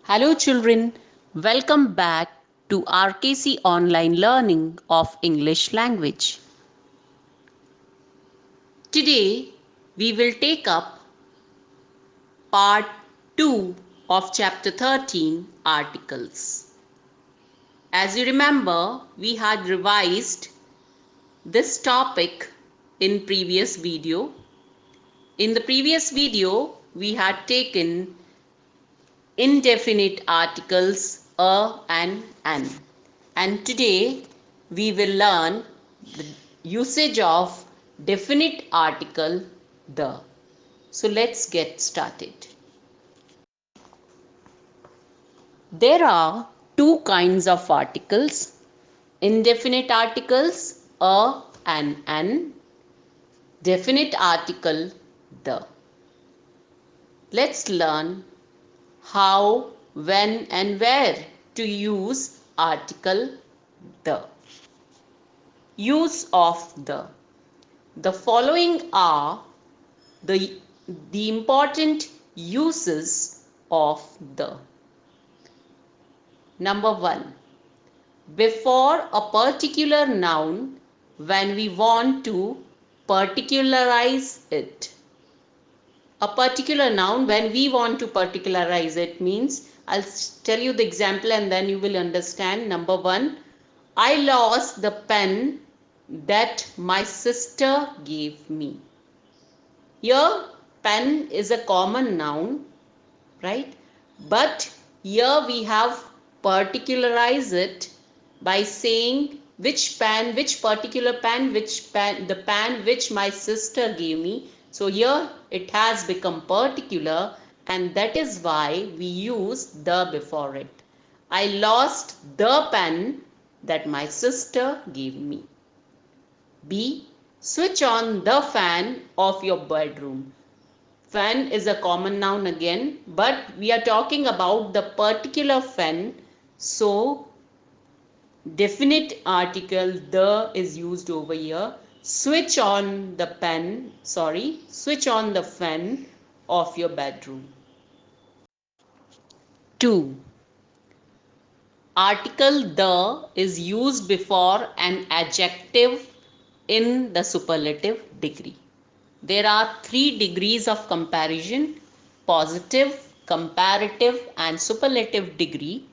Hello, children. Welcome back to RKC Online Learning of English Language. Today, we will take up part 2 of chapter 13 Articles. As you remember, we had revised this topic in previous video. In the previous video, we had taken indefinite articles a and an. And today we will learn the usage of definite article the. So let's get started. There are two kinds of articles: indefinite articles a and an, definite article the. Let's learn how, when, and where to use article the. Use of the. The following are the, the important uses of the. Number 1. Before a particular noun when we want to particularize it. A particular noun when we want to particularize it means, I'll tell you the example and then you will understand. Number 1. I lost the pen that my sister gave me. Here, pen is a common noun, right? But here we have particularized it by saying which pen, which particular pen, the pen which my sister gave me. So here it has become particular, and that is why we use the before it. I lost the pen that my sister gave me. B. Switch on the fan of your bedroom. Fan is a common noun again, but we are talking about the particular fan. So, definite article the is used over here. Switch on the switch on the fan of your bedroom. 2. Article the is used before an adjective in the superlative degree. There are 3 degrees of comparison: positive, comparative, and superlative degree.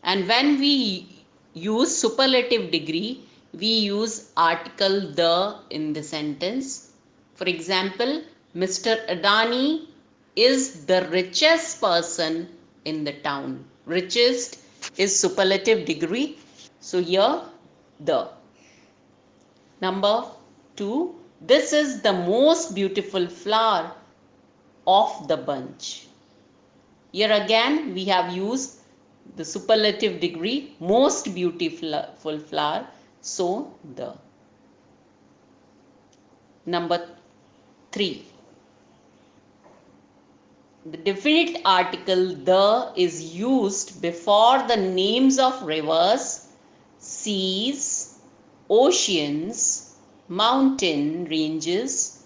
And when we use superlative degree, we use article the in the sentence. For example, Mr. Adani is the richest person in the town. Richest is superlative degree. So here the. Number 2. This is the most beautiful flower of the bunch. Here again we have used the superlative degree, most beautiful flower. So the. Number 3. The definite article the is used before the names of rivers, seas, oceans, mountain ranges,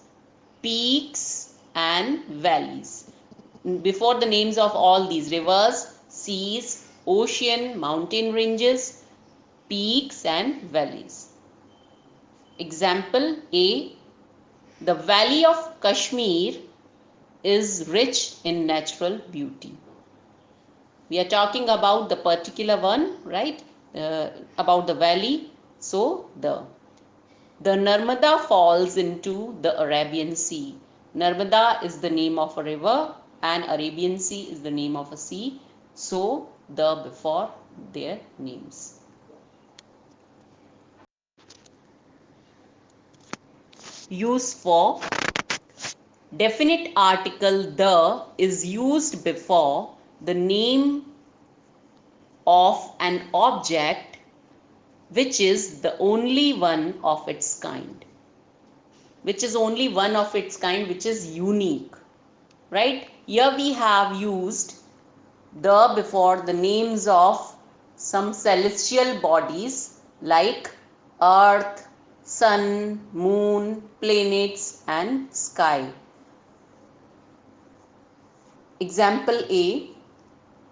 peaks, and valleys. Before the names of all these rivers, seas, ocean, mountain ranges, peaks, and valleys. Example A. The valley of Kashmir is rich in natural beauty. We are talking about the particular one, right? About the valley. So the Narmada falls into the Arabian Sea. Narmada is the name of a river and Arabian Sea is the name of a sea. So the before their names. Use for. Definite article the is used before the name of an object which is the only one of its kind. Which is only one of its kind, which is unique. Right? Here we have used the before the names of some celestial bodies like earth, sun, moon, planets, and sky. Example A.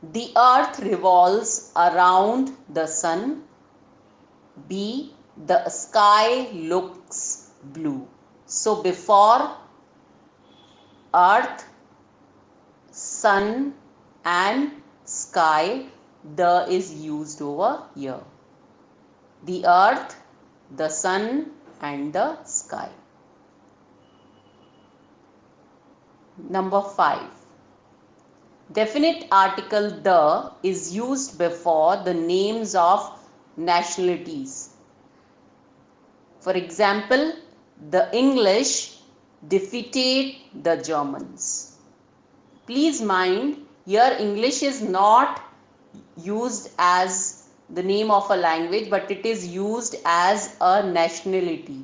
The earth revolves around the sun. B. The sky looks blue. So before earth, sun and sky, the is used over here. The earth, the sun and the sky. Number 5. Definite article the is used before the names of nationalities. For example, the English defeated the Germans. Please mind, here English is not used as the name of a language, but it is used as a nationality,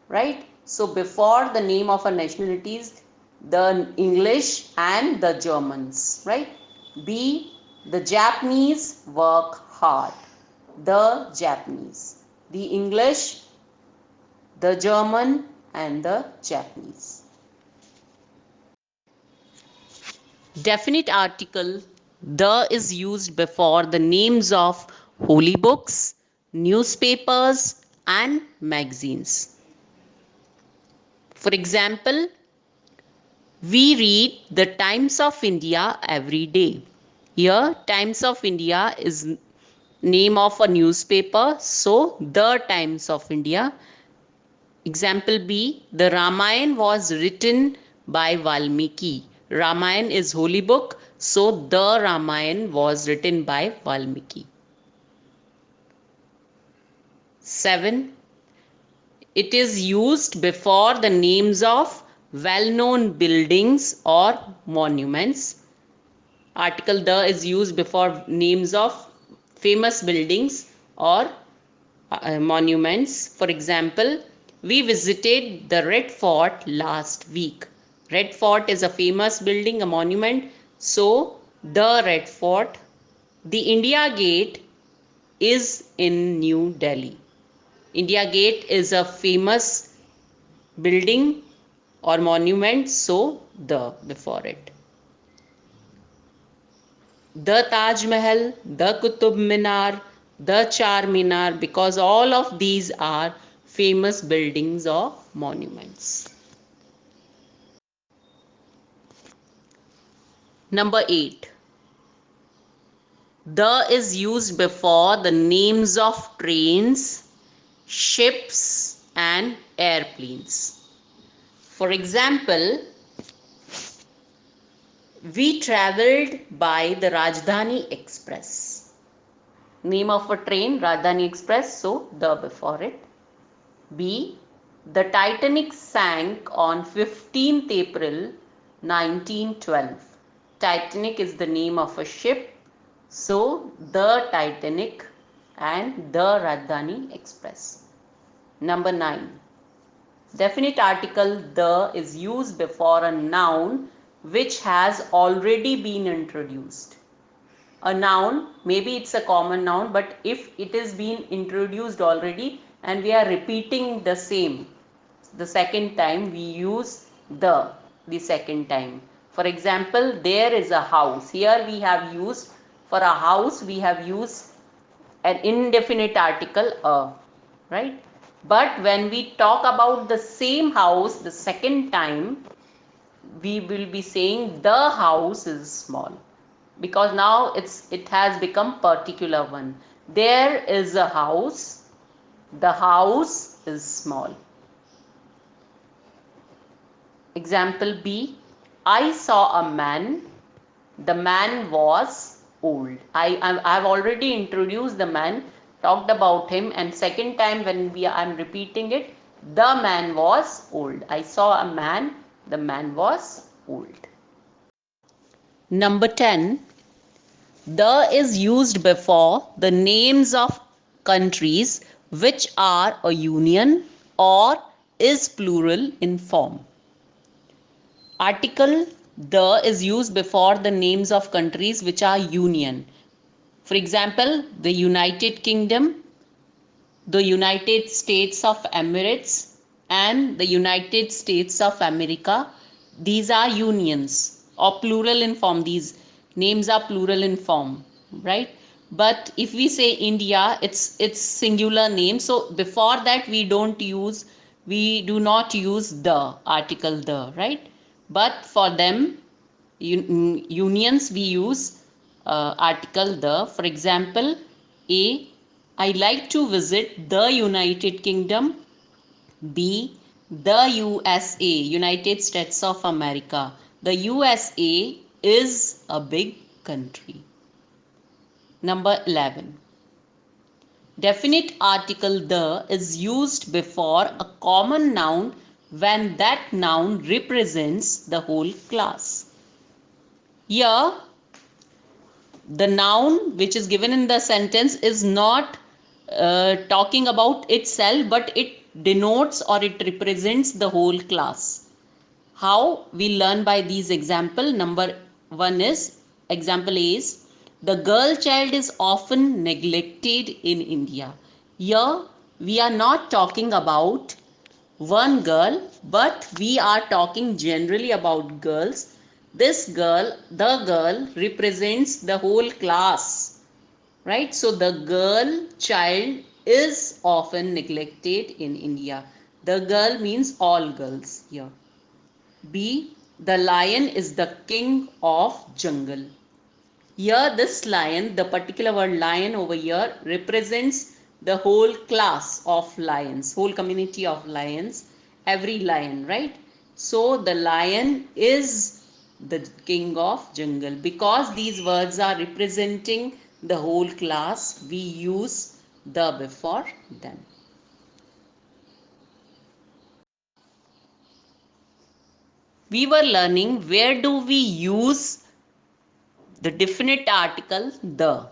right? So before the name of a nationality is the English and the Germans, right? B. The Japanese work hard. The Japanese. The English, the German and the Japanese. Definite article the is used before the names of holy books, newspapers and magazines. For example, we read the Times of India every day. Here Times of India is name of a newspaper, so the Times of India. Example B. The Ramayana was written by Valmiki. Ramayana is holy book, so the Ramayana was written by Valmiki. 7. It is used before the names of well-known buildings or monuments. Article the is used before names of famous buildings or monuments. For example, we visited the Red Fort last week. Red Fort is a famous building, a monument. So, the Red Fort. The India Gate is in New Delhi. India Gate is a famous building or monument, so the before it. The Taj Mahal, the Qutub Minar, the Char Minar, because all of these are famous buildings or monuments. Number 8. The is used before the names of trains, ships and airplanes. For example, we travelled by the Rajdhani Express. Name of a train, Rajdhani Express, so the before it. B. The Titanic sank on 15th April 1912. Titanic is the name of a ship, so the Titanic and the Rajdhani Express. Number 9. Definite article the is used before a noun which has already been introduced. A noun, maybe it's a common noun, but if it is been introduced already and we are repeating the same the second time, we use the second time. For example, there is a house. Here we have used, for a house we have used an indefinite article a, right? But when we talk about the same house the second time, we will be saying the house is small, because now it has become particular one. There is a house, the house is small. Example B. I saw a man, the man was old. I have already introduced the man, talked about him, and second time when I am repeating it, the man was old. I saw a man, the man was old. Number 10. The is used before the names of countries which are a union or is plural in form. Article the is used before the names of countries which are union. For example, the United Kingdom, the United States of Emirates and the United States of America. These are unions or plural in form. These Names are plural in form, right? But if we say India, it's singular name. So before that we do not use the article the, right? But for them, unions, we use article the. For example, A, I like to visit the United Kingdom. B, the USA, United States of America. The USA is a big country. Number 11. Definite article the is used before a common noun when that noun represents the whole class. Here, the noun which is given in the sentence is not talking about itself, but it denotes or it represents the whole class. How we learn by these example? Number one is, example A is, the girl child is often neglected in India. Here we are not talking about one girl, but we are talking generally about girls. This girl, the girl represents the whole class, right? So the girl child is often neglected in India. The girl means all girls here. B, the lion is the king of jungle. Here this lion, the particular word lion over here, represents the whole class of lions, whole community of lions, every lion, right? So the lion is the king of jungle. Because these words are representing the whole class, we use the before them. We were learning where do we use the definite article the,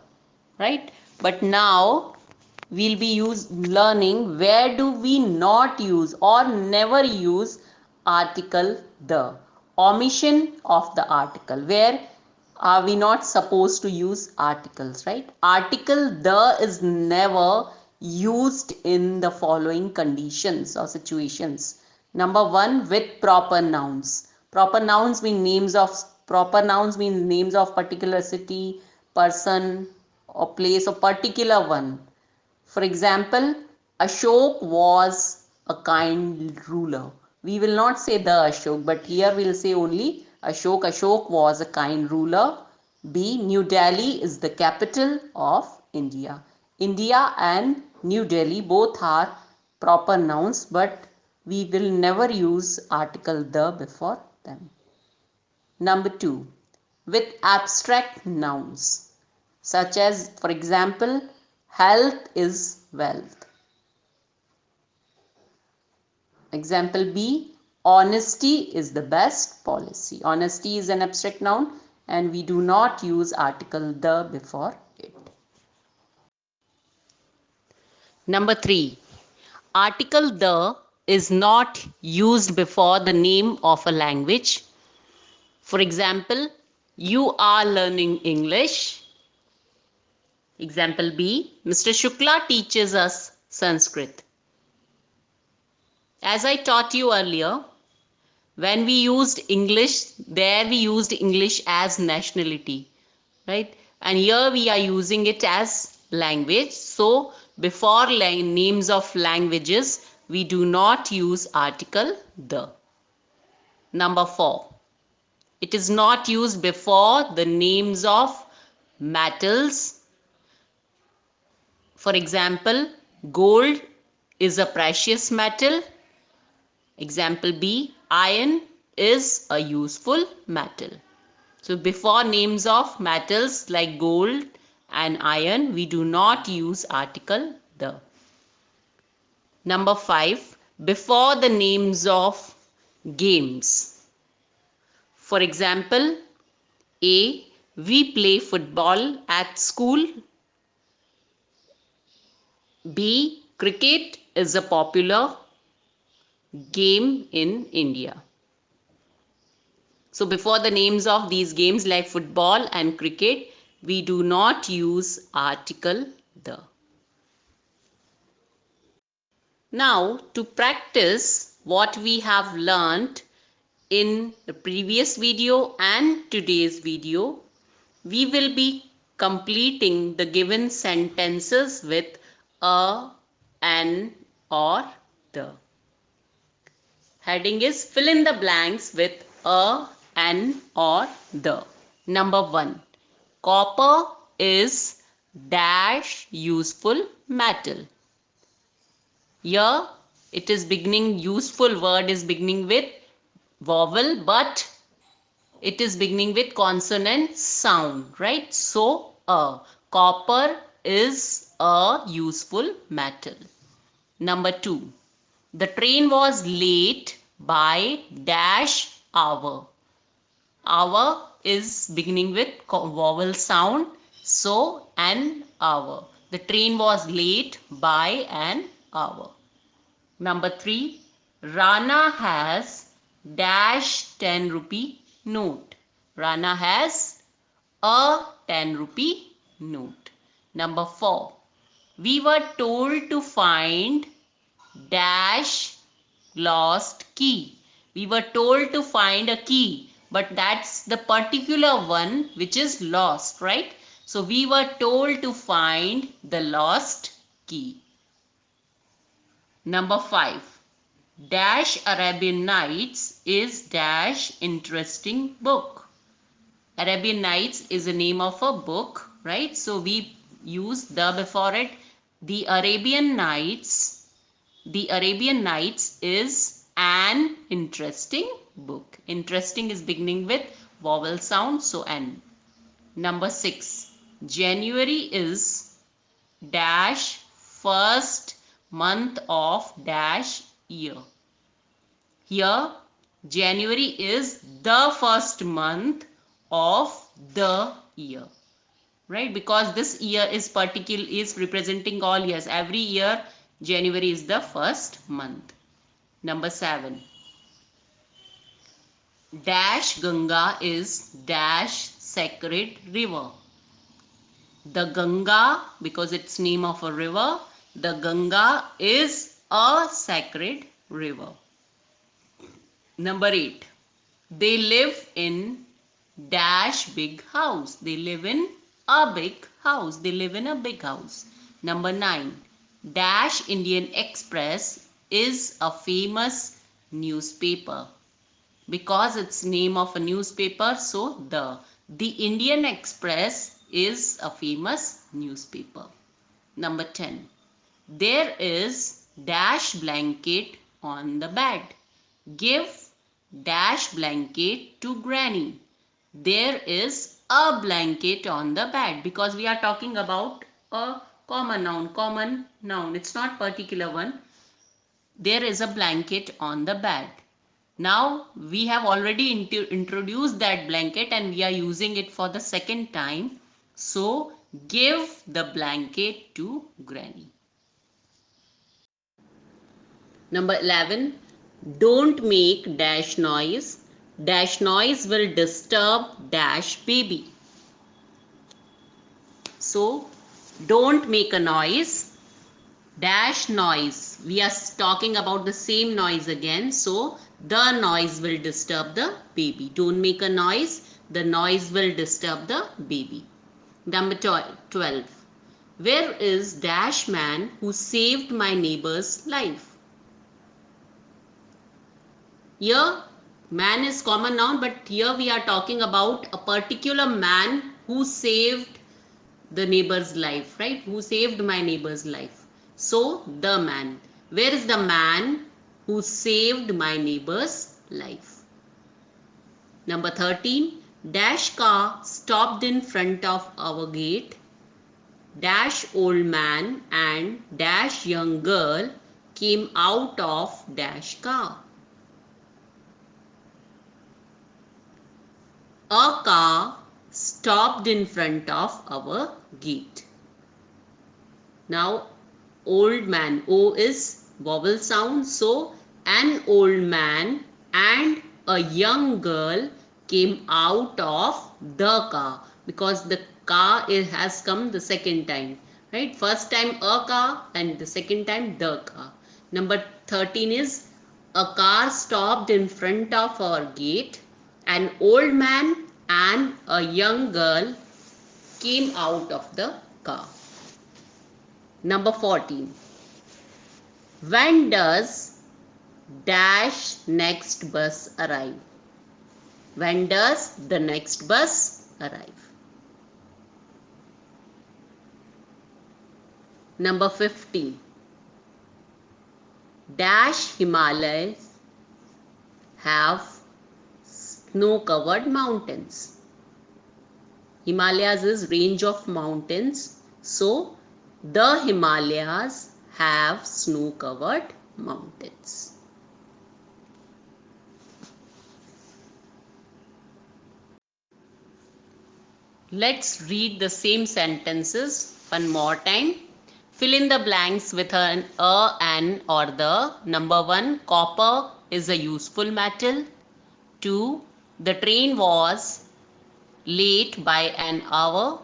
right? But now we'll be learning where do we not use or never use article the. Omission of the article, where are we not supposed to use articles, right? Article the is never used in the following conditions or situations. Number one, with proper nouns. Proper nouns mean names of particular city, person, or place, or particular one. For example, Ashok was a kind ruler. We will not say the Ashok, but here we will say only Ashok. Ashok was a kind ruler. B, New Delhi is the capital of India. India and New Delhi both are proper nouns, but we will never use article the before them. Number two, with abstract nouns, such as, for example, health is wealth. Example B, honesty is the best policy. Honesty is an abstract noun and we do not use article the before it. Number three, article the is not used before the name of a language. For example, you are learning English. Example B, Mr. Shukla teaches us Sanskrit. As I taught you earlier, when we used English, there we used English as nationality, right? And here we are using it as language. So before names of languages, we do not use article the. Number four, it is not used before the names of metals. For example, gold is a precious metal. Example B, iron is a useful metal. So before names of metals like gold and iron, we do not use article the. Number five, before the names of games. For example, A, we play football at school. B, cricket is a popular game in India. So before the names of these games like football and cricket, we do not use article the. Now to practice what we have learnt in the previous video and today's video, We will be completing the given sentences with a, an, or the. Heading is fill in the blanks with a, an, or the. Number 1. Copper is dash useful metal. Here it is beginning, useful word is beginning with vowel, but it is beginning with consonant sound, right? So, copper is a useful metal. Number 2. The train was late by dash hour. Hour is beginning with vowel sound. So, an hour. The train was late by an hour. Number 3. Rana has dash 10 rupee note. Rana has a 10 rupee note. Number 4. We were told to find dash lost key. We were told to find a key, but that's the particular one which is lost, right? So we were told to find the lost key. Number 5. Dash Arabian Nights is dash interesting book. Arabian Nights is the name of a book, right? So we use the before it. The Arabian Nights, the Arabian Nights is an interesting book. Interesting is beginning with vowel sound, so an. Number 6. January is dash first month of dash year. Here, January is the first month of the year, right? Because this year is representing all years. Every year, January is the first month. Number 7. Dash Ganga is dash sacred river. The Ganga, because it's name of a river, the Ganga is a sacred river. Number 8. They live in dash big house. They live in a big house. They live in a big house. Number 9. Dash Indian Express is a famous newspaper. Because it's name of a newspaper, so the Indian Express is a famous newspaper. Number 10. There is dash blanket on the bed. Give dash blanket to granny. There is a blanket on the bed, because we are talking about a common noun. It's not particular one. There is a blanket on the bed. Now we have already introduced that blanket and we are using it for the second time. So give the blanket to granny. Number 11. Don't make dash noise. Dash noise will disturb dash baby. So don't make a noise. Dash noise. We are talking about the same noise again. So the noise will disturb the baby. Don't make a noise. The noise will disturb the baby. Number 12. Where is dash man who saved my neighbor's life? Here, man is common noun, but here we are talking about a particular man who saved the neighbor's life, right? Who saved my neighbor's life. So, the man. Where is the man who saved my neighbor's life? Number 13. Dash car stopped in front of our gate. Dash old man and dash young girl came out of dash car. A car stopped in front of our gate. Now, old man. O is vowel sound. So, an old man and a young girl came out of the car, because the car has come the second time. Right? First time a car and the second time the car. Number 13 is a car stopped in front of our gate. An old man and a young girl came out of the car. Number 14. When does dash next bus arrive? When does the next bus arrive? Number 15. Dash Himalayas have snow-covered mountains. Himalayas is range of mountains. So the Himalayas have snow-covered mountains. Let's read the same sentences one more time. Fill in the blanks with an an or the. Number 1, copper is a useful metal. 2, the train was late by an hour.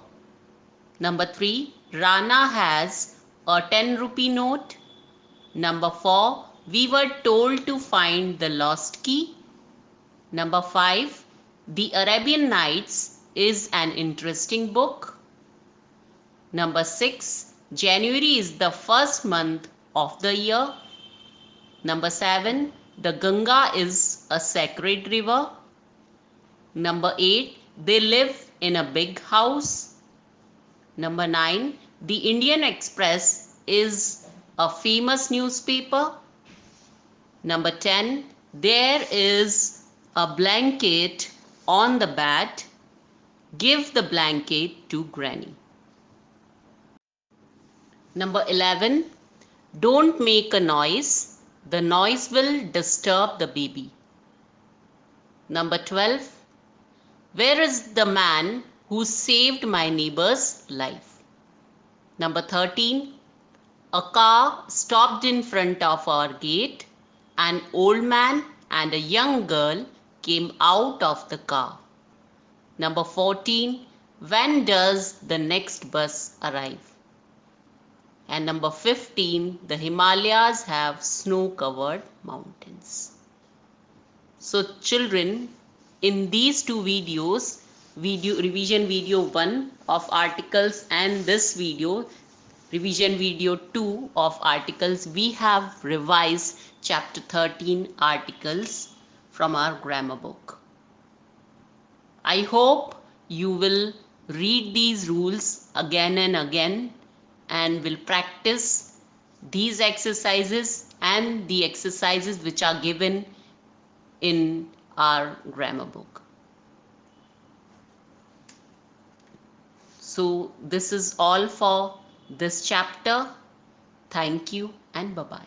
Number 3, Rana has a 10 rupee note. Number 4, we were told to find the lost key. Number 5, The Arabian Nights is an interesting book. Number 6, January is the first month of the year. Number 7, the Ganga is a sacred river. Number 8, they live in a big house. Number 9, the Indian Express is a famous newspaper. Number 10, there is a blanket on the bed. Give the blanket to Granny. Number 11, don't make a noise. The noise will disturb the baby. Number 12, where is the man who saved my neighbor's life? Number 13, a car stopped in front of our gate. An old man and a young girl came out of the car. Number 14, when does the next bus arrive? And number 15, the Himalayas have snow-covered mountains. So children, in these two videos, revision video 1 of articles and this video, revision video 2 of articles, we have revised chapter 13 articles from our grammar book. I hope you will read these rules again and again and will practice these exercises and the exercises which are given in our grammar book. So this is all for this chapter. Thank you and bye-bye.